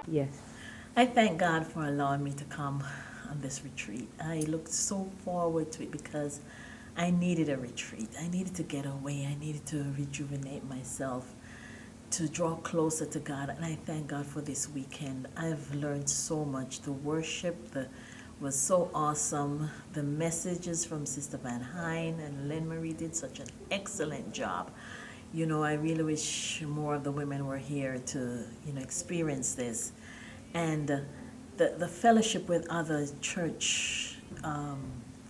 Yes. I thank God for allowing me to come on this retreat. I looked so forward to it because I needed a retreat. I needed to get away. I needed to rejuvenate myself, to draw closer to God. And I thank God for this weekend. I've learned so much. The worship was so awesome. The messages from Sister Van Hine and Lynn Marie did such an excellent job. You know, I really wish more of the women were here to, experience this. And the fellowship with other church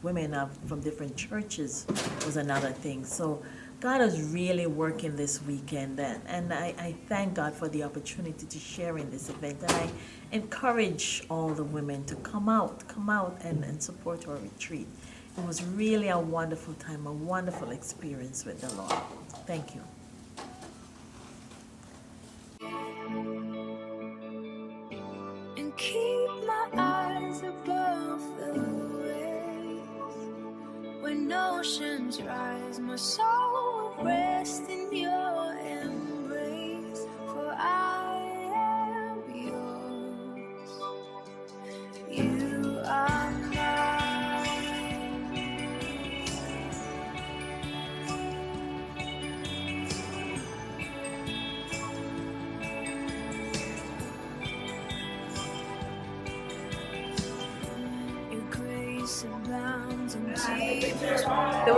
women from different churches was another thing. So God is really working this weekend, and I thank God for the opportunity to share in this event. And I encourage all the women to come out and support our retreat. It was really a wonderful time, a wonderful experience with the Lord. Thank you. And keep my eyes above the waves. When oceans rise, my soul will rest in your embrace. For I am yours. You are mine. Your grace abounds in deepest The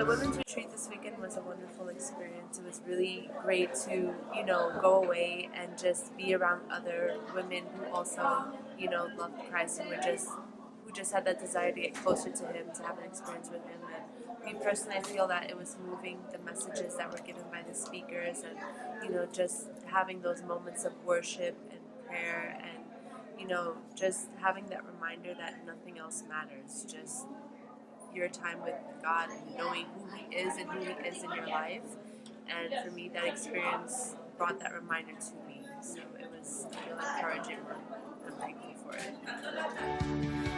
women's retreat this weekend was a wonderful experience. It was really great to, go away and just be around other women who also, loved Christ and who just had that desire to get closer to him, to have an experience with him. And me personally, I feel that it was moving, the messages that were given by the speakers, and just having those moments of worship and prayer, and just having that reminder that nothing else matters, just your time with God and knowing who he is and who he is in your life. And for me, that experience brought that reminder to me. So it was really encouraging. I'm thankful for it.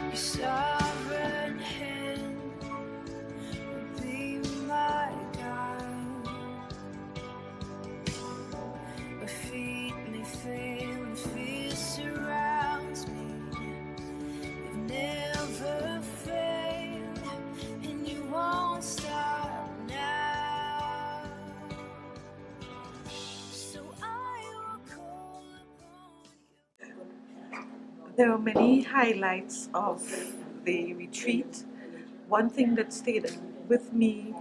your sovereign hand will be my guide. My feet may fail and fear surrounds me. You've never failed, and you won't stop now. So I will call upon you. There were many highlights of the retreat. One thing that stayed with me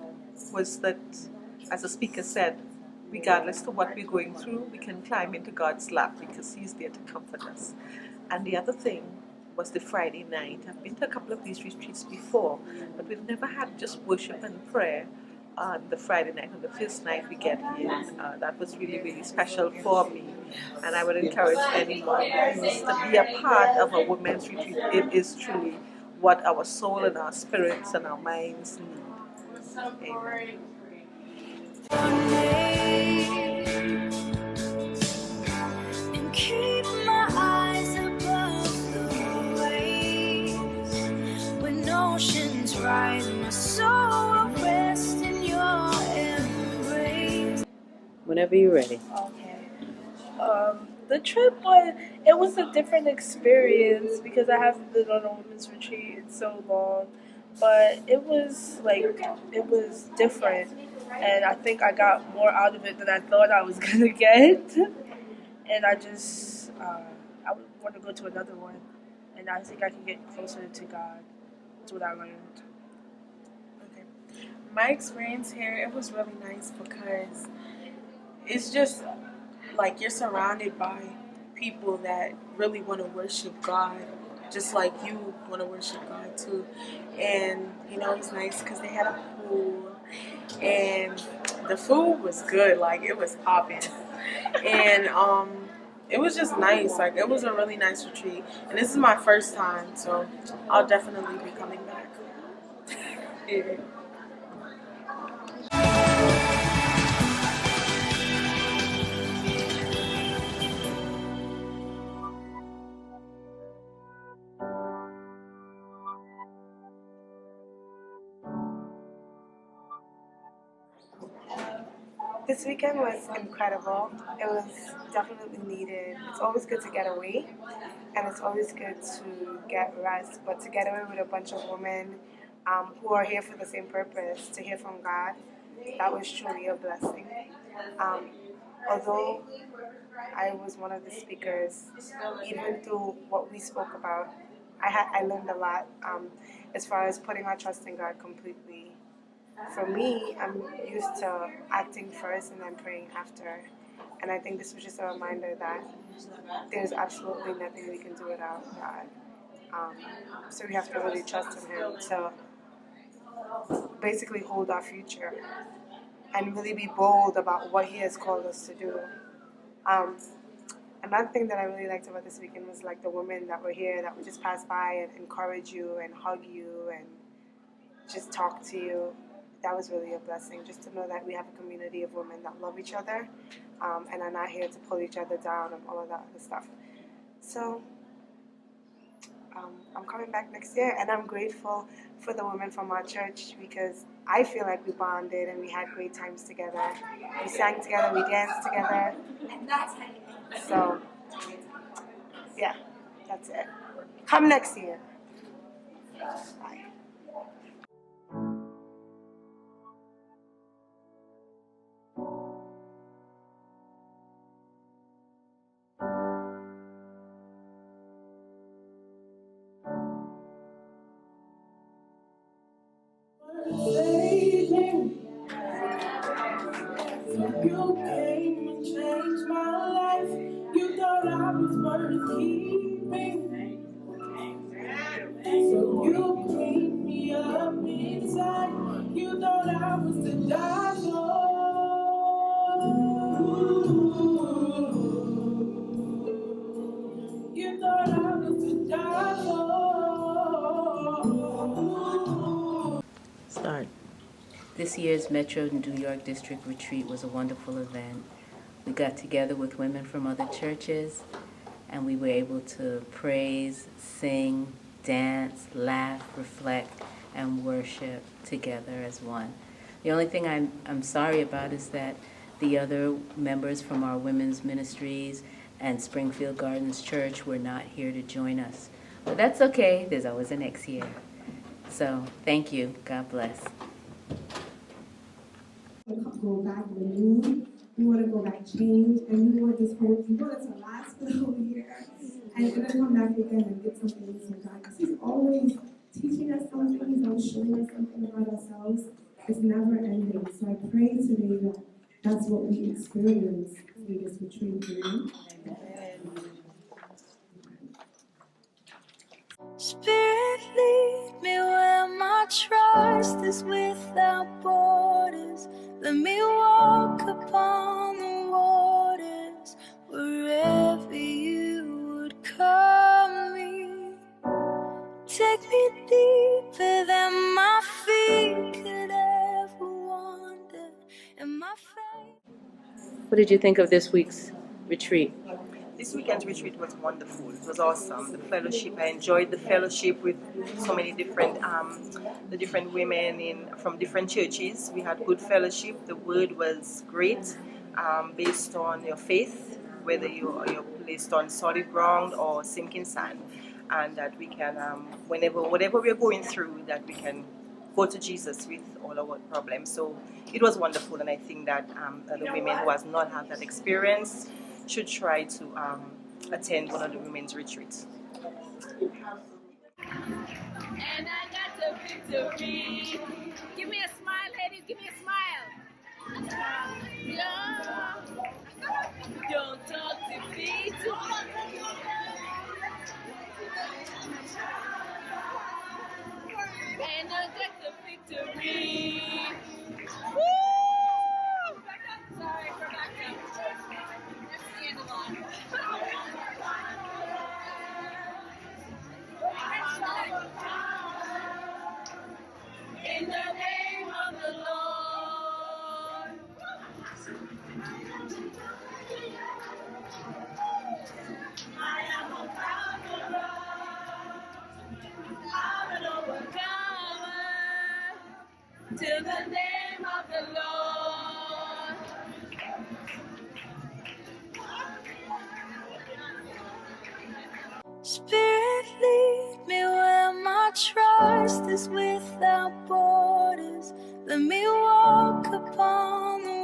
was that, as the speaker said, regardless of what we're going through, we can climb into God's lap because He's there to comfort us. And the other thing was the Friday night. I've been to a couple of these retreats before, but we've never had just worship and prayer on the Friday night. On the first night we get in, that was really, really special for me. And I would encourage anyone who wants to be a part of a women's retreat. It is truly what our soul and our spirits and our minds need. Amen. And keep my eyes above the waves. When oceans rise, my soul will rest in your embrace. Whenever you're ready. Okay. The trip was a different experience because I haven't been on a women's retreat in so long, but it was different, and I think I got more out of it than I thought I was gonna get, and I would want to go to another one, and I think I can get closer to God. That's what I learned. Okay. My experience here, it was really nice because it's just like you're surrounded by people that really want to worship God, just like you want to worship God too. And it was nice because they had a pool and the food was good, like it was popping. And it was just nice, like it was a really nice retreat. And this is my first time, so I'll definitely be coming back. Yeah. This weekend was incredible. It was definitely needed. It's always good to get away, and it's always good to get rest, but to get away with a bunch of women who are here for the same purpose, to hear from God, that was truly a blessing. Um, Although I was one of the speakers, even through what we spoke about, I learned a lot as far as putting our trust in God completely. For me, I'm used to acting first and then praying after. And I think this was just a reminder that there's absolutely nothing we can do without God. So we have to really trust in Him to basically hold our future and really be bold about what He has called us to do. Um, Another thing that I really liked about this weekend was like the women that were here that would just pass by and encourage you and hug you and just talk to you. That was really a blessing, just to know that we have a community of women that love each other and are not here to pull each other down and all of that other stuff. So I'm coming back next year, and I'm grateful for the women from our church because I feel like we bonded and we had great times together. We sang together, we danced together. So, yeah, that's it. Come next year. Bye. You came and changed my life. You thought I was worth keeping. So you cleaned me up inside. You thought I was to die for. You thought I was to die for. Start. This year's Metro New York District Retreat was a wonderful event. We got together with women from other churches, and we were able to praise, sing, dance, laugh, reflect, and worship together as one. The only thing I'm sorry about is that the other members from our women's ministries and Springfield Gardens Church were not here to join us. But that's okay. There's always a next year. So thank you. God bless. Go back renewed. We want to go back changed, and we want this whole, we want it to last for the whole year, and then come back again and get something new from God. Because He's always teaching us something. He's always showing us something about ourselves. It's never ending. So I pray today that that's what we experience in this retreat. Amen. Spirit, lead me where my trust is without borders. Let me walk upon the waters wherever you would call me. Take me deeper than my feet could ever wander, and my faith. What did you think of this week's retreat? This weekend's retreat was wonderful. It was awesome. The fellowship, I enjoyed the fellowship with so many different, the different women from different churches. We had good fellowship. The word was great, based on your faith, whether you're placed on solid ground or sinking sand, and that we can, whatever we're going through, that we can go to Jesus with all our problems. So it was wonderful, and I think that the women who has not had that experience should try to attend one of the women's retreats. And I got the victory. Give me a smile, ladies. Give me a smile. Yeah. Don't talk defeat. And I got the victory. Woo! Sorry, Rebecca. That's the end of all. In the name of the Lord. I am a conqueror. I'm an overcomer. To the name of the Lord. Spirit, lead me where my trust is without borders. Let me walk upon the